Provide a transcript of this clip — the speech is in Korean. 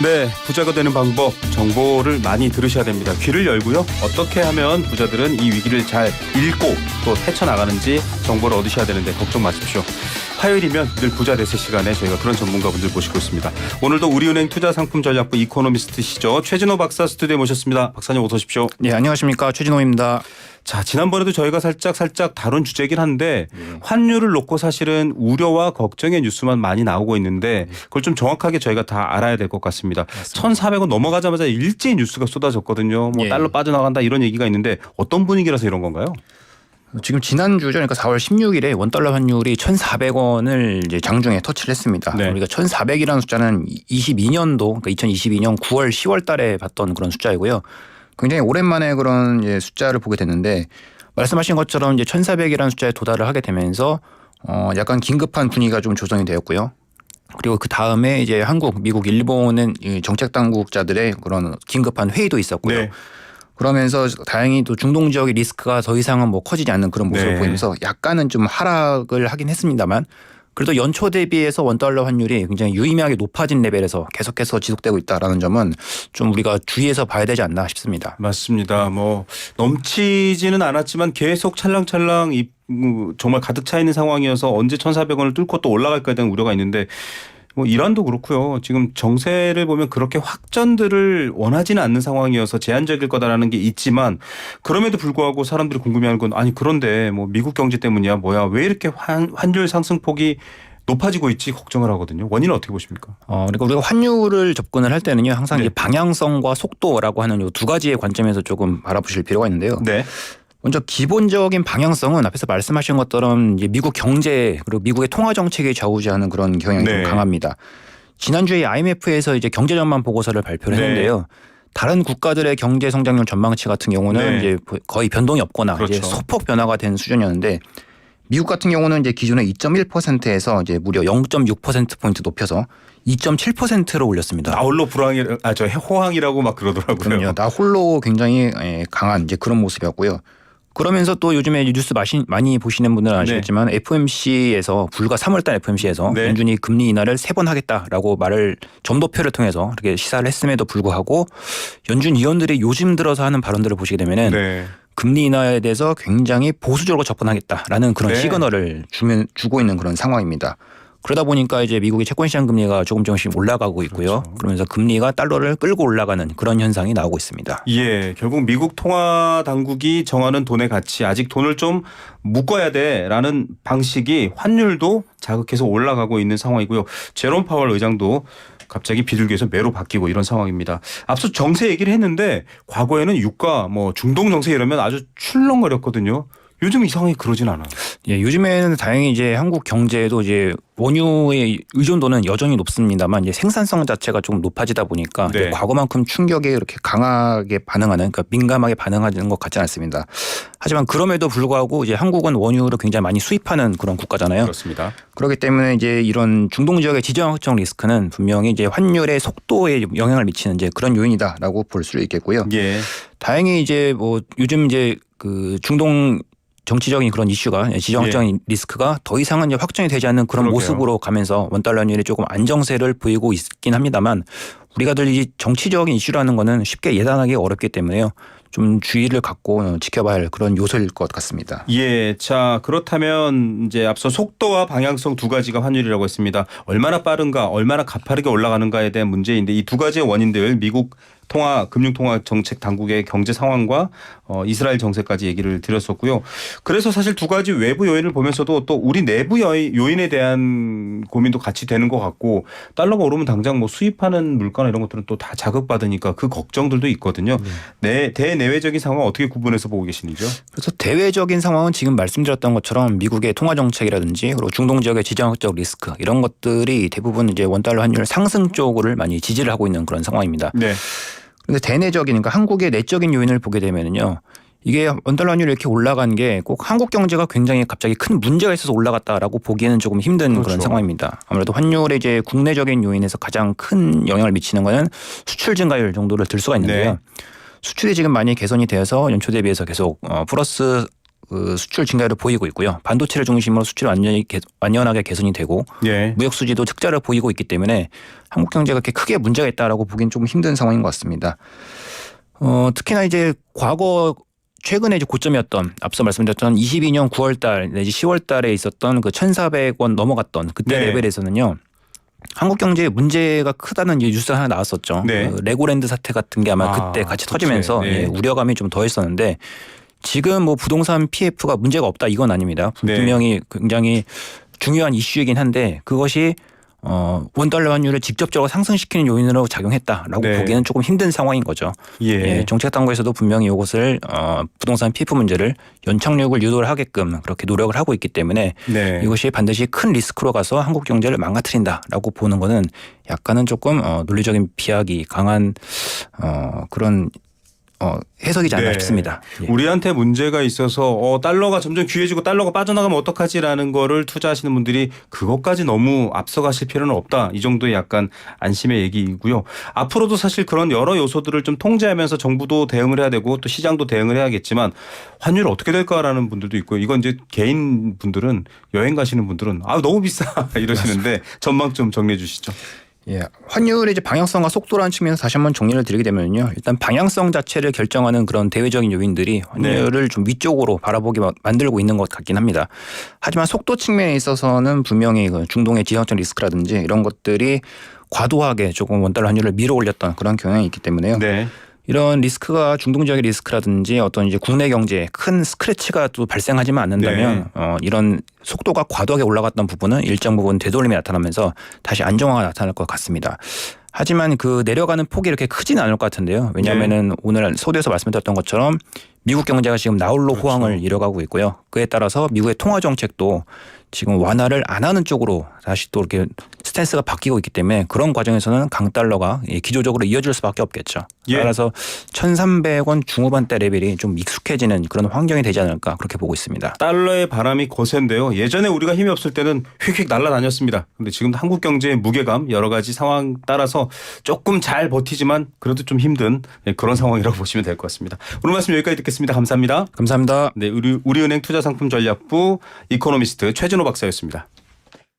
네, 부자가 되는 방법, 정보를 많이 들으셔야 됩니다. 귀를 열고요. 어떻게 하면 부자들은 이 위기를 잘 읽고 또 헤쳐나가는지 정보를 얻으셔야 되는데 걱정 마십시오. 화요일이면 늘 부자 되실 시간에 저희가 그런 전문가분들 모시고 있습니다. 오늘도 우리은행 투자상품전략부 이코노미스트시죠. 최진호 박사 스튜디오에 모셨습니다. 박사님 어서 오십시오. 네, 안녕하십니까. 최진호입니다. 자, 지난번에도 저희가 살짝 다룬 주제긴 한데 환율을 놓고 사실은 우려와 걱정의 뉴스만 많이 나오고 있는데 그걸 좀 정확하게 저희가 다 알아야 될 것 같습니다. 1,400원 넘어가자마자 일제히 뉴스가 쏟아졌거든요. 뭐 달러 빠져나간다 이런 얘기가 있는데 어떤 분위기라서 이런 건가요? 지금 지난주죠. 그러니까 4월 16일에 원달러 환율이 1,400원을 이제 장중에 터치를 했습니다. 네. 우리가 1,400이라는 숫자는 22년도 그러니까 2022년 9월 10월 달에 봤던 그런 숫자이고요. 굉장히 오랜만에 그런 이제 숫자를 보게 됐는데 말씀하신 것처럼 이제 1,400이라는 숫자에 도달을 하게 되면서 약간 긴급한 분위기가 좀 조성이 되었고요. 그리고 그 다음에 이제 한국, 미국, 일본은 정책 당국자들의 그런 긴급한 회의도 있었고요. 네. 그러면서 다행히 또 중동 지역의 리스크가 더 이상은 뭐 커지지 않는 그런 모습을 네. 보이면서 약간은 좀 하락을 하긴 했습니다만 그래도 연초 대비해서 원달러 환율이 굉장히 유의미하게 높아진 레벨에서 계속해서 지속되고 있다라는 점은 좀 우리가 주의해서 봐야 되지 않나 싶습니다. 맞습니다. 뭐 넘치지는 않았지만 계속 찰랑찰랑 정말 가득 차 있는 상황이어서 언제 1,400원을 뚫고 또 올라갈까에 대한 우려가 있는데 뭐 이란도 그렇고요. 지금 정세를 보면 그렇게 확전들을 원하지는 않는 상황이어서 제한적일 거다라는 게 있지만 그럼에도 불구하고 사람들이 궁금해하는 건 아니 그런데 뭐 미국 경제 때문이야 뭐야 왜 이렇게 환율 상승폭이 높아지고 있지 걱정을 하거든요. 원인은 어떻게 보십니까? 그러니까 우리가 환율을 접근을 할 때는요 항상 네. 이제 방향성과 속도라고 하는 이 두 가지의 관점에서 조금 바라보실 필요가 있는데요. 네. 먼저 기본적인 방향성은 앞에서 말씀하신 것처럼 이제 미국 경제 그리고 미국의 통화 정책이 좌우지하는 그런 경향이 네. 좀 강합니다. 지난주에 IMF에서 이제 경제 전망 보고서를 발표를 했는데요. 다른 국가들의 경제 성장률 전망치 같은 경우는 이제 거의 변동이 없거나 그렇죠. 이제 소폭 변화가 된 수준이었는데 미국 같은 경우는 이제 기존의 2.1%에서 이제 무려 0.6% 포인트 높여서 2.7%로 올렸습니다. 나홀로 호황이라고 막 그러더라고요. 그럼요. 나 홀로 굉장히 강한 이제 그런 모습이었고요. 그러면서 또 요즘에 뉴스 많이 보시는 분들은 아시겠지만 FOMC에서 불과 3월달 FOMC에서 연준이 금리 인하를 3번 하겠다라고 말을 점도표를 통해서 이렇게 시사를 했음에도 불구하고 연준 위원들이 요즘 들어서 하는 발언들을 보시게 되면은 금리 인하에 대해서 굉장히 보수적으로 접근하겠다라는 그런 시그널을 주고 있는 그런 상황입니다. 그러다 보니까 이제 미국의 채권시장 금리가 조금씩 올라가고 있고요. 그렇죠. 그러면서 금리가 달러를 끌고 올라가는 그런 현상이 나오고 있습니다. 예, 결국 미국 통화 당국이 정하는 돈의 가치, 아직 돈을 좀 묶어야 돼라는 방식이 환율도 자극해서 올라가고 있는 상황이고요. 제롬 파월 의장도 갑자기 비둘기에서 매로 바뀌고 이런 상황입니다. 앞서 정세 얘기를 했는데 과거에는 유가, 뭐 중동 정세 이러면 아주 출렁거렸거든요. 요즘 이상하게 그러진 않아요. 예, 요즘에는 다행히 이제 한국 경제도 이제 원유의 의존도는 여전히 높습니다만 이제 생산성 자체가 조금 높아지다 보니까 이제 과거만큼 충격에 이렇게 강하게 반응하는, 그러니까 민감하게 반응하는 것 같지 않습니다. 하지만 그럼에도 불구하고 이제 한국은 원유를 굉장히 많이 수입하는 그런 국가잖아요. 그렇습니다. 그렇기 때문에 이제 이런 중동 지역의 지정학적 리스크는 분명히 이제 환율의 속도에 영향을 미치는 이제 그런 요인이다라고 볼 수 있겠고요. 예. 다행히 이제 뭐 요즘 이제 그 중동 정치적인 그런 이슈가 지정학적인 리스크가 더 이상은 이제 확정이 되지 않는 그런 모습으로 가면서 원달러 환율이 조금 안정세를 보이고 있긴 합니다만 우리가 늘 이 정치적인 이슈라는 거는 쉽게 예단하기 어렵기 때문에요. 좀 주의를 갖고 지켜봐야 할 그런 요소일 것 같습니다. 예, 자 그렇다면 이제 앞서 속도와 방향성 두 가지가 환율이라고 했습니다. 얼마나 빠른가, 얼마나 가파르게 올라가는가에 대한 문제인데 이 두 가지의 원인들 미국 금융통화 정책 당국의 경제 상황과 이스라엘 정세까지 얘기를 드렸었고요. 그래서 사실 두 가지 외부 요인을 보면서도 또 우리 내부 요인에 대한 고민도 같이 되는 것 같고 달러가 오르면 당장 뭐 수입하는 물가나 이런 것들은 또 다 자극받으니까 그 걱정들도 있거든요. 대내외적인 상황 어떻게 구분해서 보고 계시는지요? 그래서 대외적인 상황은 지금 말씀드렸던 것처럼 미국의 통화 정책이라든지 그리고 중동 지역의 지정학적 리스크 이런 것들이 대부분 이제 원달러 환율 상승 쪽을 많이 지지를 하고 있는 그런 상황입니다. 네. 그런데 대내적인, 그러니까 한국의 내적인 요인을 보게 되면은요. 이게 원달러 환율이 이렇게 올라간 게 꼭 한국 경제가 굉장히 갑자기 큰 문제가 있어서 올라갔다라고 보기에는 조금 힘든 그런 상황입니다. 아무래도 환율의 이제 국내적인 요인에서 가장 큰 영향을 미치는 거는 수출 증가율 정도를 들 수가 있는데요. 수출이 지금 많이 개선이 되어서 연초 대비해서 계속 플러스 수출 증가를 보이고 있고요. 반도체를 중심으로 수출이 완연하게 개선이 되고 예. 무역 수지도 흑자를 보이고 있기 때문에 한국 경제가 그렇게 크게 문제가 있다라고 보기엔 좀 힘든 상황인 것 같습니다. 특히나 이제 과거 최근에 이제 고점이었던 앞서 말씀드렸던 22년 9월달 내지 10월달에 있었던 그 1,400원 넘어갔던 그때 네. 레벨에서는요. 한국 경제에 문제가 크다는 뉴스가 하나 나왔었죠. 네. 그 레고랜드 사태 같은 게 아마 그때 같이 터지면서 네. 예, 우려감이 좀 더했었는데 지금 뭐 부동산 PF가 문제가 없다 이건 아닙니다. 네. 분명히 굉장히 중요한 이슈이긴 한데 그것이 원달러 환율을 직접적으로 상승시키는 요인으로 작용했다라고 네. 보기에는 조금 힘든 상황인 거죠. 예. 정책 당국에서도 분명히 이것을 부동산 PF 문제를 연착륙을 유도를 하게끔 그렇게 노력을 하고 있기 때문에 네. 이것이 반드시 큰 리스크로 가서 한국 경제를 망가뜨린다라고 보는 것은 약간은 조금 논리적인 비약이 강한 그런 해석이지 않나 네. 싶습니다. 예. 우리한테 문제가 있어서 달러가 점점 귀해지고 달러가 빠져나가면 어떡하지라는 거를 투자하시는 분들이 그것까지 너무 앞서가실 필요는 없다. 이 정도의 약간 안심의 얘기이고요. 앞으로도 사실 그런 여러 요소들을 좀 통제하면서 정부도 대응을 해야 되고 또 시장도 대응을 해야겠지만 환율 어떻게 될까라는 분들도 있고 이건 이제 개인 분들은 여행 가시는 분들은 너무 비싸 이러시는데 전망 좀 정리해 주시죠. 예, 환율의 이제 방향성과 속도라는 측면에서 다시 한번 정리를 드리게 되면요. 일단 방향성 자체를 결정하는 그런 대외적인 요인들이 환율을 좀 위쪽으로 바라보게 만들고 있는 것 같긴 합니다. 하지만 속도 측면에 있어서는 분명히 그 중동의 지정적 리스크라든지 이런 것들이 과도하게 조금 원달러 환율을 밀어 올렸던 그런 경향이 있기 때문에요. 네. 이런 리스크가 중동 지역의 리스크라든지 어떤 이제 국내 경제에 큰 스크래치가 또 발생하지만 않는다면 이런 속도가 과도하게 올라갔던 부분은 일정 부분 되돌림이 나타나면서 다시 안정화가 나타날 것 같습니다. 하지만 그 내려가는 폭이 이렇게 크지는 않을 것 같은데요. 왜냐하면은 오늘 서두에서 말씀드렸던 것처럼 미국 경제가 지금 나홀로 호황을 이뤄가고 있고요. 그에 따라서 미국의 통화 정책도 지금 완화를 안 하는 쪽으로 다시 또 이렇게 스탠스가 바뀌고 있기 때문에 그런 과정에서는 강달러가 기조적으로 이어질 수밖에 없겠죠. 예. 따라서 1,300원 중후반대 레벨이 좀 익숙해지는 그런 환경이 되지 않을까 그렇게 보고 있습니다. 달러의 바람이 거센데요. 예전에 우리가 힘이 없을 때는 휙휙 날아다녔습니다. 근데 지금 한국 경제의 무게감 여러 가지 상황 따라서 조금 잘 버티지만 그래도 좀 힘든 그런 상황이라고 보시면 될 것 같습니다. 오늘 말씀 여기까지 듣겠습니다. 감사합니다. 감사합니다. 네, 우리은행 투자상품전략부 이코노미스트 최진호 박사였습니다.